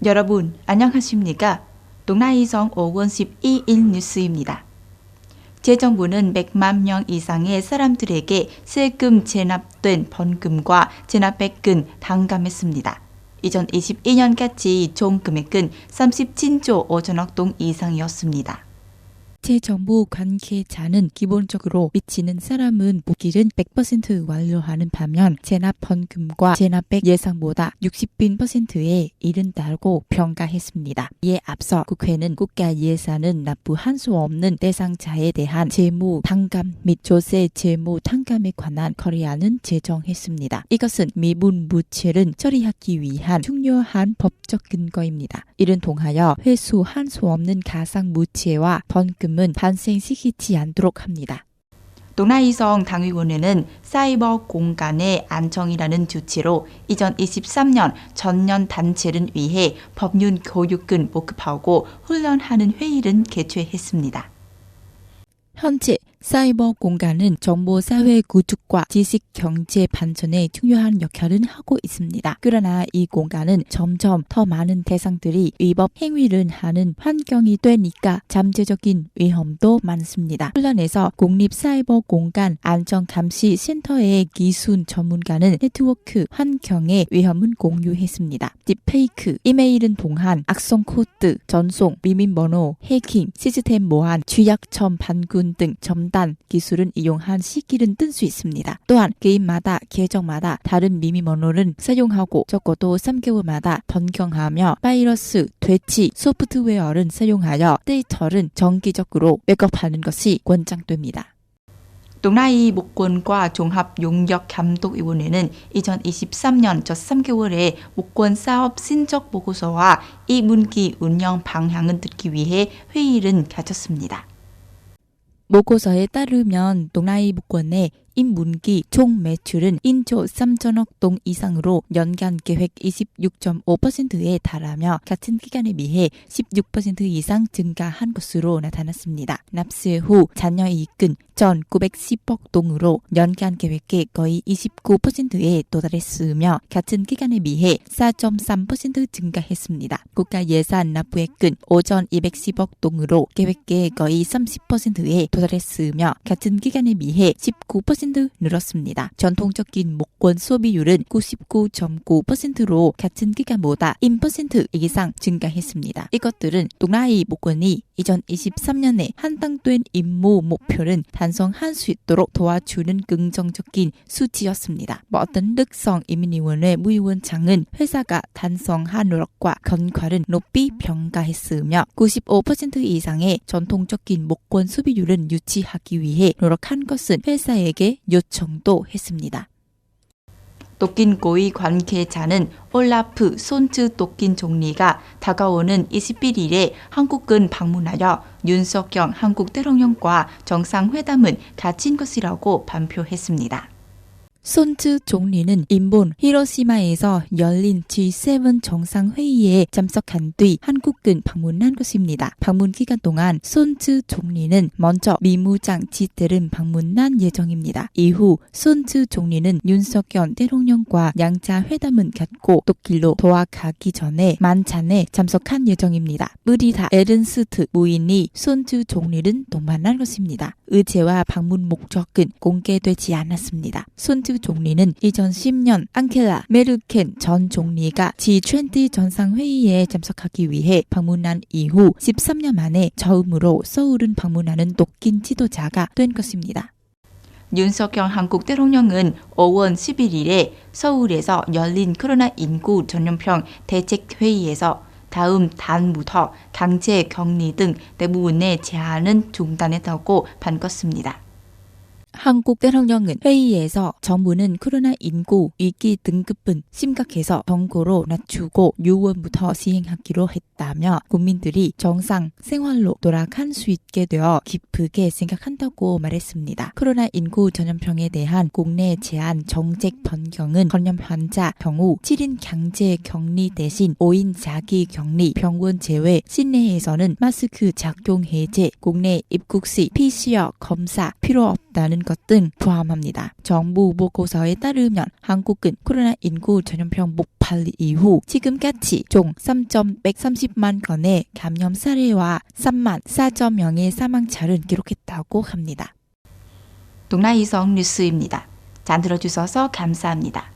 여러분, 안녕하십니까? 동나이성 5월 12일 뉴스입니다. 재정부는 100만 명 이상의 사람들에게 세금 체납된 번금과 체납액은 탕감했습니다. 2022년까지 총 금액은 37조 5천억 동 이상이었습니다. 재정부 관계자는 기본적으로 미치는 사람은 목일은 100% 완료하는 반면 체납 번금과 체납액 예상보다 60%에 이른다고 평가했습니다. 이에 앞서 국회는 국가 예산은 납부할 수 없는 대상자에 대한 재무 탕감 및 조세 재무 탕감에 관한 결의안을 제정했습니다. 이것은 미분 무채를 처리하기 위한 중요한 법적 근거입니다. 이를 통하여 회수할 수 없는 가상 무채와 번금 은 발생시키지 않도록 합니다. 동나이성 당위원회는 사이버 공간의 안정이라는 주체로 2023년 전년 단체를 위해 법률 교육을 모집하고 훈련하는 회의를 개최했습니다. 현재 사이버 공간은 정보사회 구축과 지식경제 발전에 중요한 역할을 하고 있습니다. 그러나 이 공간은 점점 더 많은 대상들이 위법 행위를 하는 환경이 되니까 잠재적인 위험도 많습니다. 훈련에서 국립사이버공간 안전감시센터의 기술 전문가는 네트워크 환경의 위험을 공유했습니다. 딥페이크, 이메일은 동한, 악성 코드, 전송, 비밀번호, 해킹, 시스템 모한, 취약점 반군 등 첨단 기술은 이용한 시기를 뜰 수 있습니다. 또한 개인마다 계정마다 다른 비밀번호를 사용하고 적어도 3개월마다 변경하며 바이러스, 퇴치, 소프트웨어를 사용하여 데이터를 정기적으로 백업하는 것이 권장됩니다. 동나이 목권과 종합용역감독위원회는 2023년 첫 3개월의 목권 사업 신적 보고서와 2분기 운영 방향을 듣기 위해 회의를 가졌습니다. 보고서에 따르면 동나이 목권의 인분기 총 매출은 1조 3천억 동 이상으로 연간 계획 26.5%에 달하며 같은 기간에 비해 16% 이상 증가한 것으로 나타났습니다. 납세 후 잔여이익은 1,910억 동으로 연간 계획의 거의 29%에 도달했으며 같은 기간에 비해 4.3% 증가했습니다. 국가 예산 납부액은 5,210억 동으로 계획의 거의 30%에 도달했으며 같은 기간에 비해 19% 늘었습니다. 전통적인 목권 소비율은 99.9%로 같은 기간보다 1% 이상 증가했습니다. 이것들은 동나이 목권이 2023년에 한정된 임무 목표를 달성할 수 있도록 도와주는 긍정적인 수치였습니다. 어떤 륵성 이민위원회 무위원장은 회사가 달성한 노력과 결과를 높이 평가했으며 95% 이상의 전통적인 목권 소비율을 유지하기 위해 노력한 것은 회사에게 요청도 했습니다. 독긴 고위 관계자는 올라프 손츠 독긴 총리가 다가오는 21일에 한국을 방문하여 윤석열 한국 대통령과 정상회담을 가진 것이라고 발표했습니다. 손츠 총리는 일본 히로시마에서 열린 G7 정상회의에 참석한 뒤 한국을 방문한 것입니다. 방문 기간 동안 손츠 총리는 먼저 미무장 지대를 방문한 예정입니다. 이후 손츠 총리는 윤석열 대통령과 양자 회담을 갖고 독일로 돌아가기 전에 만찬에 참석한 예정입니다. 의리다 에른스트 부인이 손츠 총리를 동반한 것입니다. 의제와 방문 목적은 공개되지 않았습니다. 손츠 총리는 2010년 앙겔라 메르켈 전 총리가 G20 정상회의에 참석하기 위해 방문한 이후 13년 만에 처음으로 서울을 방문하는 독일 지도자가 된 것입니다. 윤석열 한국 대통령은 5월 11일에 서울에서 열린 코로나19 전염병 대책회의에서 다음 달부터 강제 격리 등 대부분의 제한은 중단했다고 밝혔습니다. 한국 대통령은 회의에서 정부는 코로나19 위기 등급은 심각해서 경고로 낮추고 6월부터 시행하기로 했다. 있다며 국민들이 정상 생활로 돌아갈 수 있게 되어 기쁘게 생각한다고 말했습니다. 코로나19 전염병에 대한 국내 제한 정책 변경은 전염 환자 경우 7인 강제 격리 대신 5인 자기 격리, 병원 제외, 시내에서는 마스크 착용 해제, 국내 입국 시 PCR 검사 필요 없다는 것 등 포함합니다. 정부 보고서에 따르면 한국은 코로나19 전염병 폭발 이후 지금까지 총 3,130만 건의 감염 사례와 3만 4천 명의 사망자를 기록했다고 합니다. 동나이성 뉴스입니다. 잘 들어주셔서 감사합니다.